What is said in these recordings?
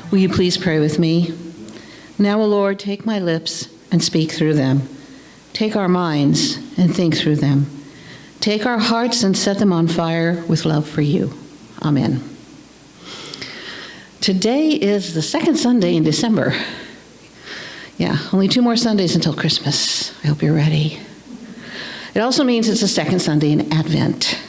Will you please pray with me? Now, O Lord, take my lips and speak through them. Take our minds and think through them. Take our hearts and set them on fire with love for you. Amen. Today is the second Sunday in December. Yeah, only 2 more Sundays until Christmas. I hope you're ready. It also means it's the second Sunday in Advent.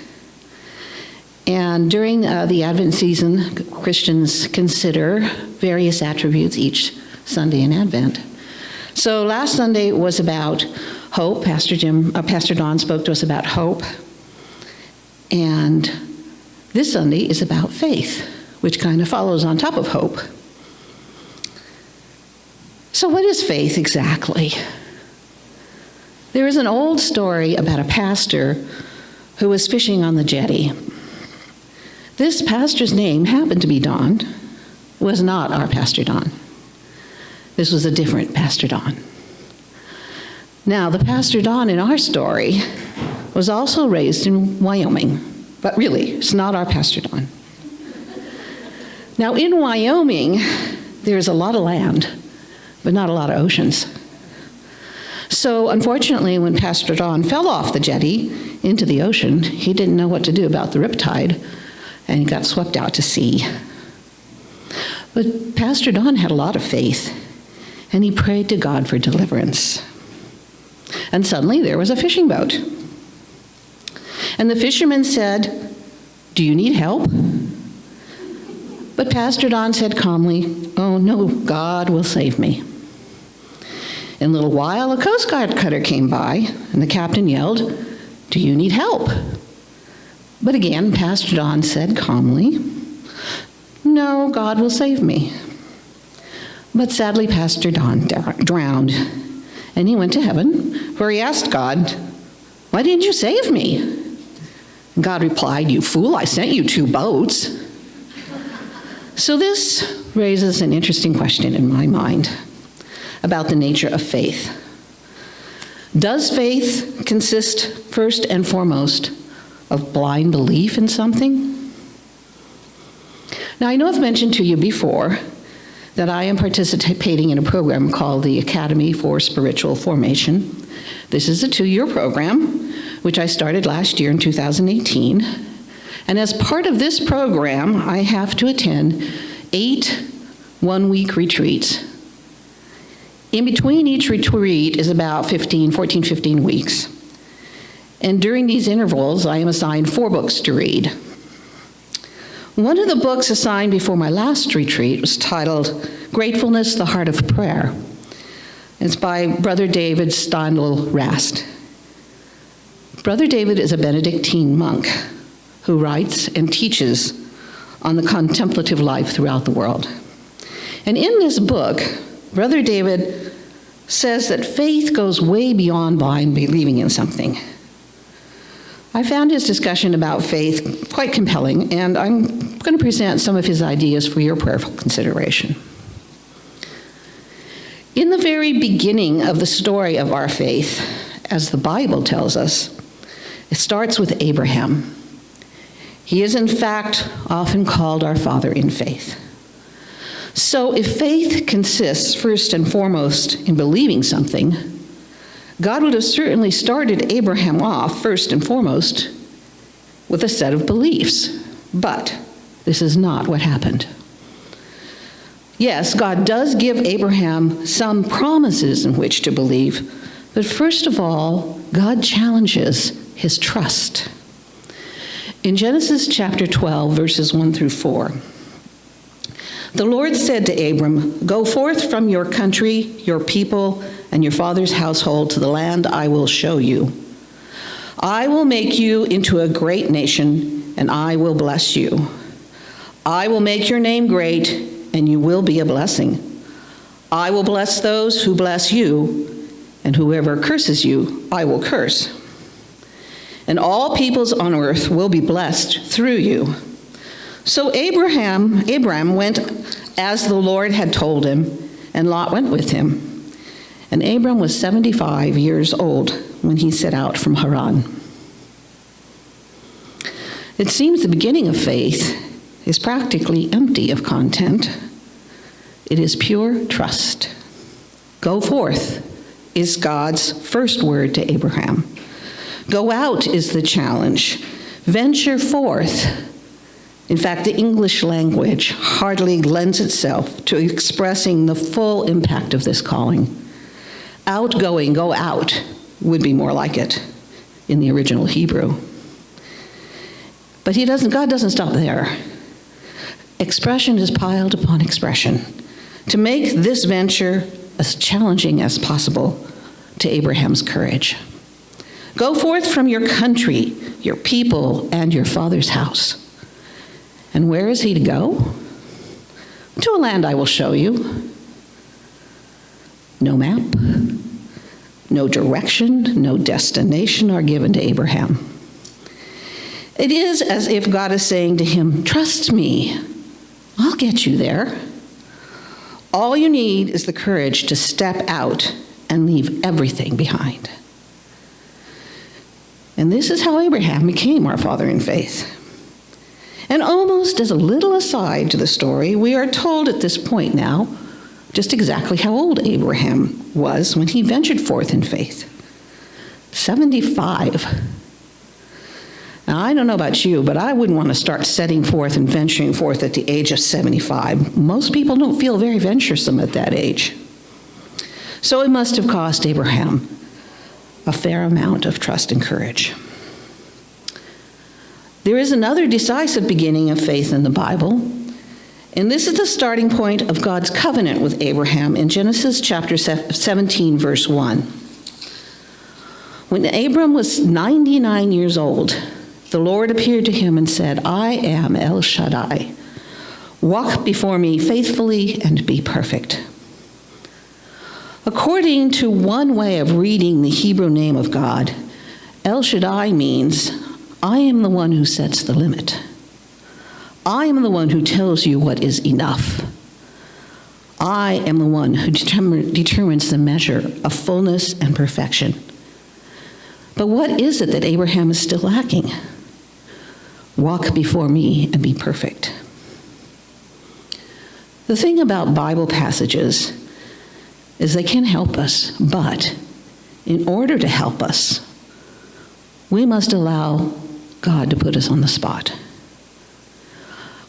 And during the Advent season, Christians consider various attributes each Sunday in Advent. So last Sunday was about hope. Pastor Don spoke to us about hope. And this Sunday is about faith, which kind of follows on top of hope. So what is faith exactly? There is an old story about a pastor who was fishing on the jetty. This pastor's name happened to be Don. Was not our Pastor Don. This was a different Pastor Don. Now, the Pastor Don in our story was also raised in Wyoming, but really, it's not our Pastor Don. Now, in Wyoming, there's a lot of land, but not a lot of oceans. So, unfortunately, when Pastor Don fell off the jetty into the ocean, he didn't know what to do about the riptide, and he got swept out to sea. But Pastor Don had a lot of faith, and he prayed to God for deliverance. And suddenly there was a fishing boat. And the fisherman said, "Do you need help?" But Pastor Don said calmly, "Oh no, God will save me." In a little while, a Coast Guard cutter came by, and the captain yelled, "Do you need help?" But again, Pastor Don said calmly, "No, God will save me." But sadly, Pastor Don drowned, and he went to heaven, where he asked God, "Why didn't you save me?" And God replied, "You fool, I sent you 2 boats." So this raises an interesting question in my mind about the nature of faith. Does faith consist first and foremost of blind belief in something? Now, I know I've mentioned to you before that I am participating in a program called the Academy for Spiritual Formation. This is a 2-year program, which I started last year in 2018. And as part of this program, I have to attend 8 one-week retreats. In between each retreat is about 15 weeks. And during these intervals, I am assigned 4 books to read. One of the books assigned before my last retreat was titled Gratefulness, the Heart of Prayer. It's by Brother David Steindl Rast. Brother David is a Benedictine monk who writes and teaches on the contemplative life throughout the world. And in this book, Brother David says that faith goes way beyond blind believing in something. I found his discussion about faith quite compelling, and I'm going to present some of his ideas for your prayerful consideration. In the very beginning of the story of our faith, as the Bible tells us, it starts with Abraham. He is, in fact, often called our father in faith. So if faith consists first and foremost in believing something, God would have certainly started Abraham off, first and foremost, with a set of beliefs. But this is not what happened. Yes, God does give Abraham some promises in which to believe, but first of all, God challenges his trust. In Genesis chapter 12, verses 1 through 4, the Lord said to Abram, "Go forth from your country, your people, and your father's household to the land I will show you. I will make you into a great nation, and I will bless you. I will make your name great, and you will be a blessing. I will bless those who bless you, and whoever curses you, I will curse. And all peoples on earth will be blessed through you." So Abraham went as the Lord had told him, and Lot went with him. And Abram was 75 years old when he set out from Haran. It seems the beginning of faith is practically empty of content. It is pure trust. Go forth is God's first word to Abraham. Go out is the challenge. Venture forth. In fact, the English language hardly lends itself to expressing the full impact of this calling. Outgoing, go out, would be more like it in the original Hebrew. But God doesn't stop there. Expression is piled upon expression to make this venture as challenging as possible to Abraham's courage. Go forth from your country, your people, and your father's house. And where is he to go? To a land I will show you. No map, no direction, no destination are given to Abraham. It is as if God is saying to him, trust me, I'll get you there. All you need is the courage to step out and leave everything behind. And this is how Abraham became our father in faith. And almost as a little aside to the story, we are told at this point now just exactly how old Abraham was when he ventured forth in faith. 75. Now, I don't know about you, but I wouldn't want to start setting forth and venturing forth at the age of 75. Most people don't feel very venturesome at that age. So it must have cost Abraham a fair amount of trust and courage. There is another decisive beginning of faith in the Bible, and this is the starting point of God's covenant with Abraham in Genesis chapter 17, verse 1. When Abram was 99 years old, the Lord appeared to him and said, I am El Shaddai. Walk before me faithfully and be perfect. According to one way of reading the Hebrew name of God, El Shaddai means, I am the one who sets the limit. I am the one who tells you what is enough. I am the one who determines the measure of fullness and perfection. But what is it that Abraham is still lacking? Walk before me and be perfect. The thing about Bible passages is they can help us, but in order to help us, we must allow God to put us on the spot.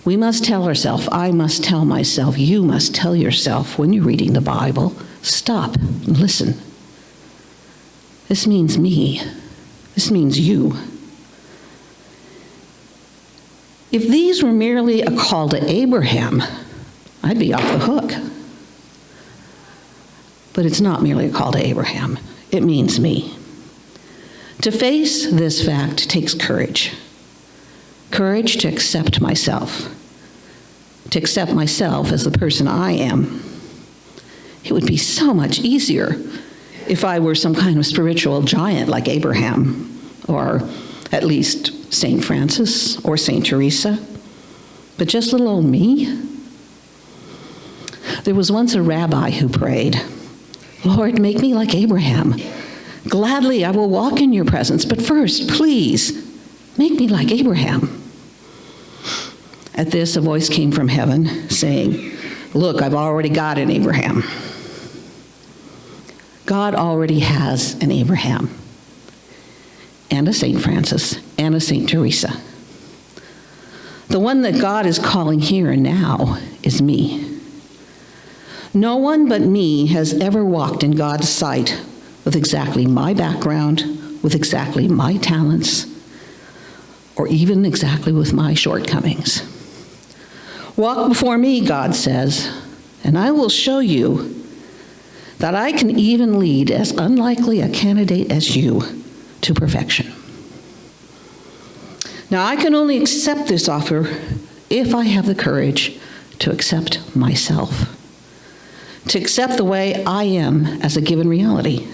We must tell ourselves, I must tell myself, you must tell yourself when you're reading the Bible, stop and listen. This means me. This means you. If these were merely a call to Abraham, I'd be off the hook. But it's not merely a call to Abraham. It means me. To face this fact takes courage. Courage to accept myself. To accept myself as the person I am. It would be so much easier if I were some kind of spiritual giant like Abraham, or at least St. Francis or St. Teresa. But just little old me? There was once a rabbi who prayed, Lord, make me like Abraham. Gladly I will walk in your presence, but first, please, make me like Abraham. At this, a voice came from heaven saying, look, I've already got an Abraham. God already has an Abraham, and a St. Francis, and a St. Teresa. The one that God is calling here and now is me. No one but me has ever walked in God's sight with exactly my background, with exactly my talents, or even exactly with my shortcomings. Walk before me, God says, and I will show you that I can even lead as unlikely a candidate as you to perfection. Now, I can only accept this offer if I have the courage to accept myself, to accept the way I am as a given reality,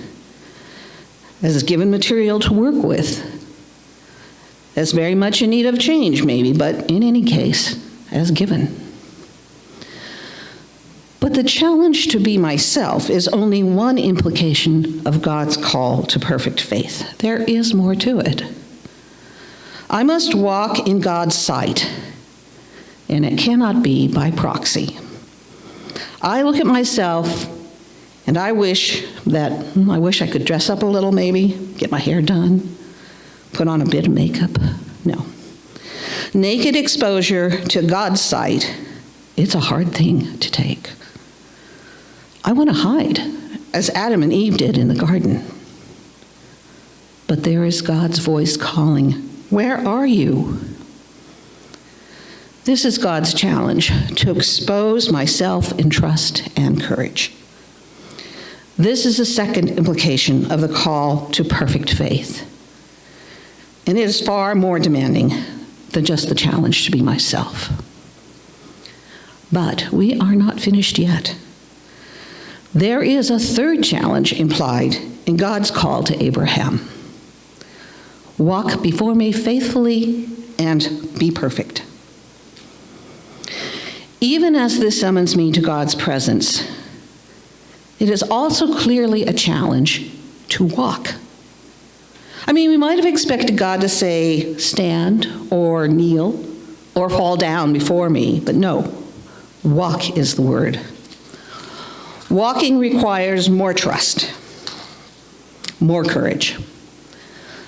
as a given material to work with, as very much in need of change maybe, but in any case, as given. But the challenge to be myself is only one implication of God's call to perfect faith. There is more to it. I must walk in God's sight, and it cannot be by proxy. I look at myself and I wish I could dress up a little maybe, get my hair done, put on a bit of makeup. No. Naked exposure to God's sight, it's a hard thing to take. I want to hide, as Adam and Eve did in the garden. But there is God's voice calling, "Where are you?" This is God's challenge, to expose myself in trust and courage. This is the second implication of the call to perfect faith. And it is far more demanding than just the challenge to be myself. But we are not finished yet. There is a third challenge implied in God's call to Abraham. Walk before me faithfully and be perfect. Even as this summons me to God's presence, it is also clearly a challenge to walk. I mean, we might have expected God to say, stand or kneel or fall down before me, but no, walk is the word. Walking requires more trust, more courage.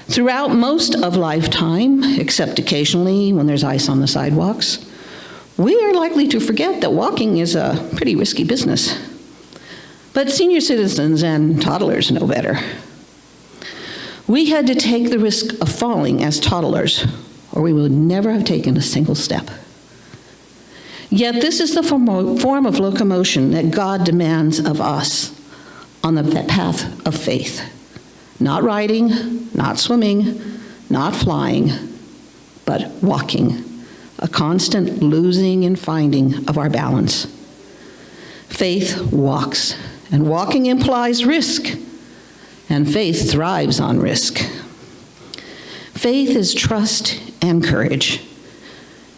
Throughout most of lifetime, except occasionally when there's ice on the sidewalks, we are likely to forget that walking is a pretty risky business. But senior citizens and toddlers know better. We had to take the risk of falling as toddlers, or we would never have taken a single step. Yet this is the form of locomotion that God demands of us on the path of faith. Not riding, not swimming, not flying, but walking, a constant losing and finding of our balance. Faith walks, and walking implies risk, and faith thrives on risk. Faith is trust and courage.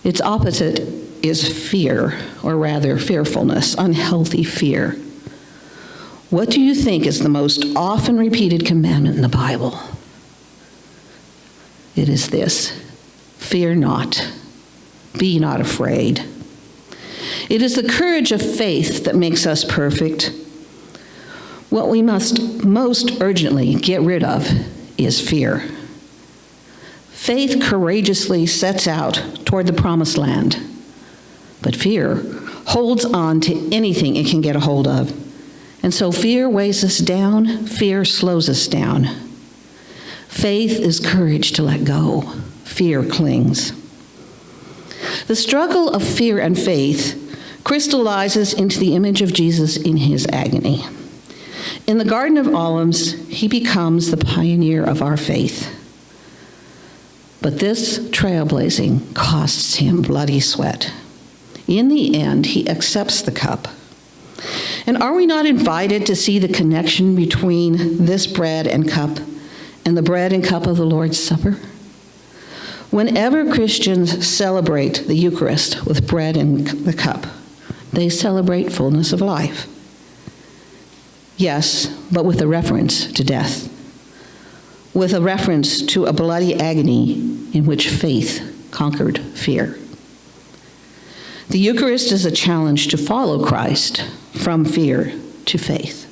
Its opposite is fear, or rather fearfulness, unhealthy fear. What do you think is the most often repeated commandment in the Bible? It is this: fear not, be not afraid. It is the courage of faith that makes us perfect. What we must most urgently get rid of is fear. Faith courageously sets out toward the promised land, but fear holds on to anything it can get a hold of. And so fear weighs us down, fear slows us down. Faith is courage to let go, fear clings. The struggle of fear and faith crystallizes into the image of Jesus in his agony. In the Garden of Olives, he becomes the pioneer of our faith. But this trailblazing costs him bloody sweat. In the end, he accepts the cup. And are we not invited to see the connection between this bread and cup and the bread and cup of the Lord's Supper? Whenever Christians celebrate the Eucharist with bread and the cup, they celebrate fullness of life. Yes, but with a reference to death, with a reference to a bloody agony in which faith conquered fear. The Eucharist is a challenge to follow Christ from fear to faith.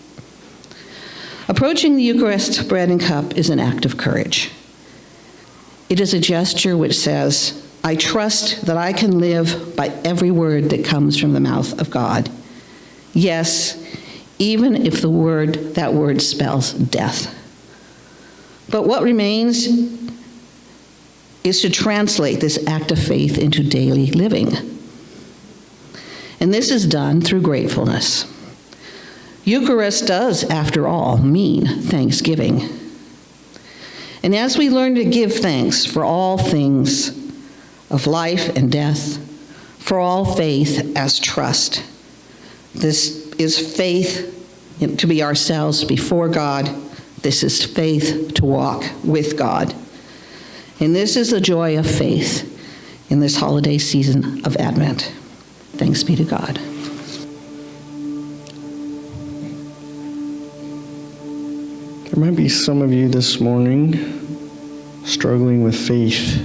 Approaching the Eucharist bread and cup is an act of courage. It is a gesture which says, I trust that I can live by every word that comes from the mouth of God. Yes, even if that word spells death. But what remains is to translate this act of faith into daily living. And this is done through gratefulness. Eucharist does, after all, mean thanksgiving. And as we learn to give thanks for all things of life and death, for all faith as trust, this is faith to be ourselves before God. This is faith to walk with God. And this is the joy of faith in this holiday season of Advent. Thanks be to God. There might be some of you this morning struggling with faith.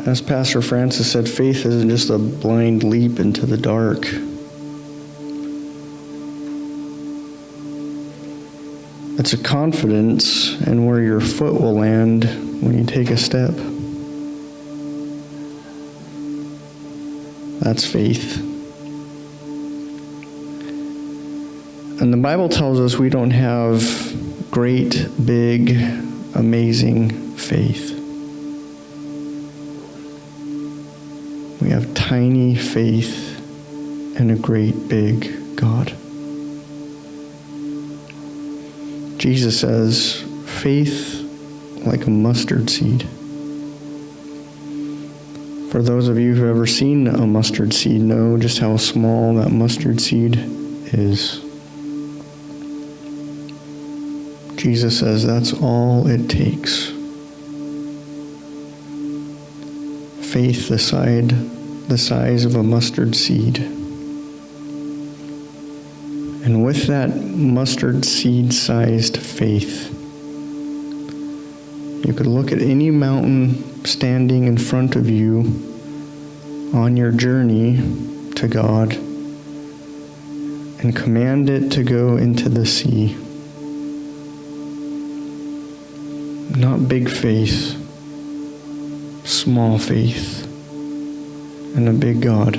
As Pastor Francis said, faith isn't just a blind leap into the dark. It's a confidence in where your foot will land when you take a step. That's faith. And the Bible tells us we don't have great, big, amazing faith. We have tiny faith in a great, big God. Jesus says, faith like a mustard seed. For those of you who've ever seen a mustard seed know just how small that mustard seed is. Jesus says that's all it takes. Faith the size of a mustard seed. And with that mustard seed-sized faith, you could look at any mountain standing in front of you on your journey to God and command it to go into the sea. Not big faith, small faith, and a big God.